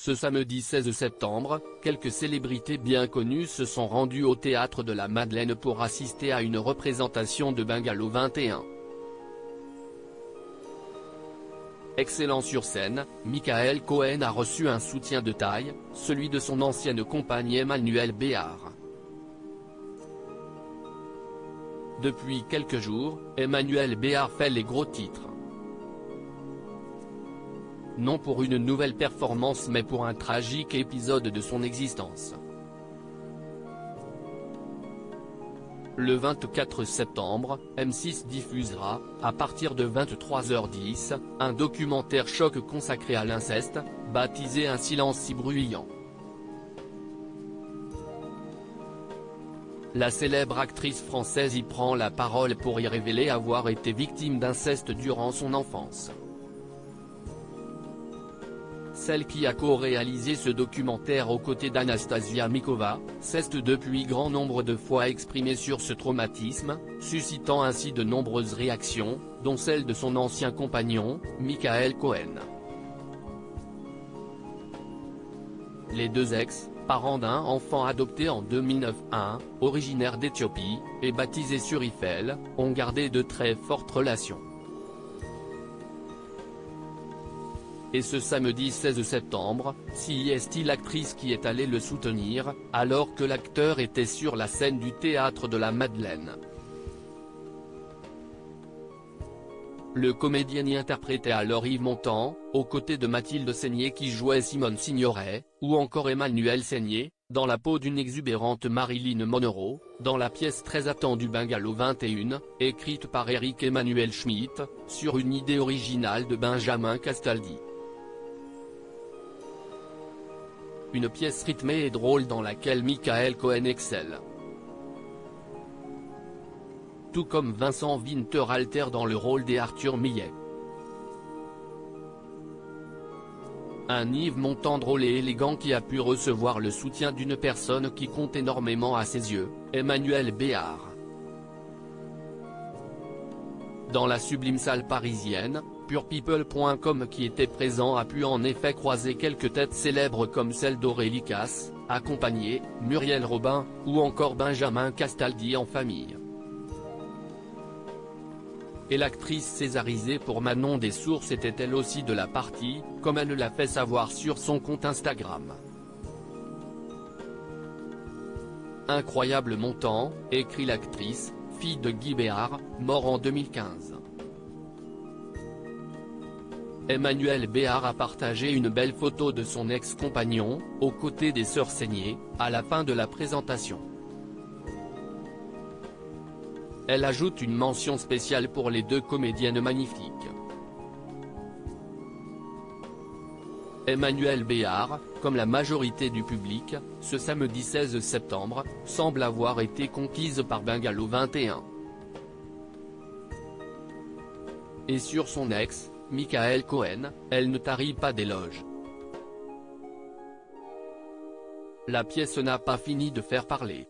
Ce samedi 16 septembre, quelques célébrités bien connues se sont rendues au Théâtre de la Madeleine pour assister à une représentation de Bungalow 21. Excellent sur scène, Michael Cohen a reçu un soutien de taille, celui de son ancienne compagne Emmanuelle Béard. Depuis quelques jours, Emmanuelle Béard fait les gros titres. Non pour une nouvelle performance mais pour un tragique épisode de son existence. Le 24 septembre, M6 diffusera, à partir de 23h10, un documentaire choc consacré à l'inceste, baptisé Un silence si bruyant. La célèbre actrice française y prend la parole pour y révéler avoir été victime d'inceste durant son enfance. Celle qui a co-réalisé ce documentaire aux côtés d'Anastasia Mikova, s'est depuis grand nombre de fois exprimée sur ce traumatisme, suscitant ainsi de nombreuses réactions, dont celle de son ancien compagnon, Michael Cohen. Les deux ex, parents d'un enfant adopté en 2009, originaire d'Éthiopie, et baptisé sur Eiffel, ont gardé de très fortes relations. Et ce samedi 16 septembre, si est l'actrice qui est allée le soutenir, alors que l'acteur était sur la scène du Théâtre de la Madeleine. Le comédien y interprétait alors Yves Montand, aux côtés de Mathilde Seigner qui jouait Simone Signoret, ou encore Emmanuelle Seigner, dans la peau d'une exubérante Marilyn Monroe, dans la pièce très attendue Bungalow 21, écrite par Eric Emmanuel Schmitt, sur une idée originale de Benjamin Castaldi. Une pièce rythmée et drôle dans laquelle Michael Cohen excelle. Tout comme Vincent Winterhalter dans le rôle d'Arthur Millet. Un Yves Montand drôle et élégant qui a pu recevoir le soutien d'une personne qui compte énormément à ses yeux, Emmanuelle Béard. Dans la sublime salle parisienne, purepeople.com qui était présent a pu en effet croiser quelques têtes célèbres comme celle d'Aurélie Casse, accompagnée, Muriel Robin, ou encore Benjamin Castaldi en famille. Et l'actrice césarisée pour Manon des Sources était elle aussi de la partie, comme elle l'a fait savoir sur son compte Instagram. Incroyable montant, écrit l'actrice, fille de Guy Béard, mort en 2015. Emmanuelle Béard a partagé une belle photo de son ex-compagnon, aux côtés des sœurs Seigner, à la fin de la présentation. Elle ajoute une mention spéciale pour les deux comédiennes magnifiques. Emmanuelle Béard, comme la majorité du public, ce samedi 16 septembre, semble avoir été conquise par Bungalow 21. Et sur son ex, Michael Cohen, elle ne tarit pas d'éloges. La pièce n'a pas fini de faire parler.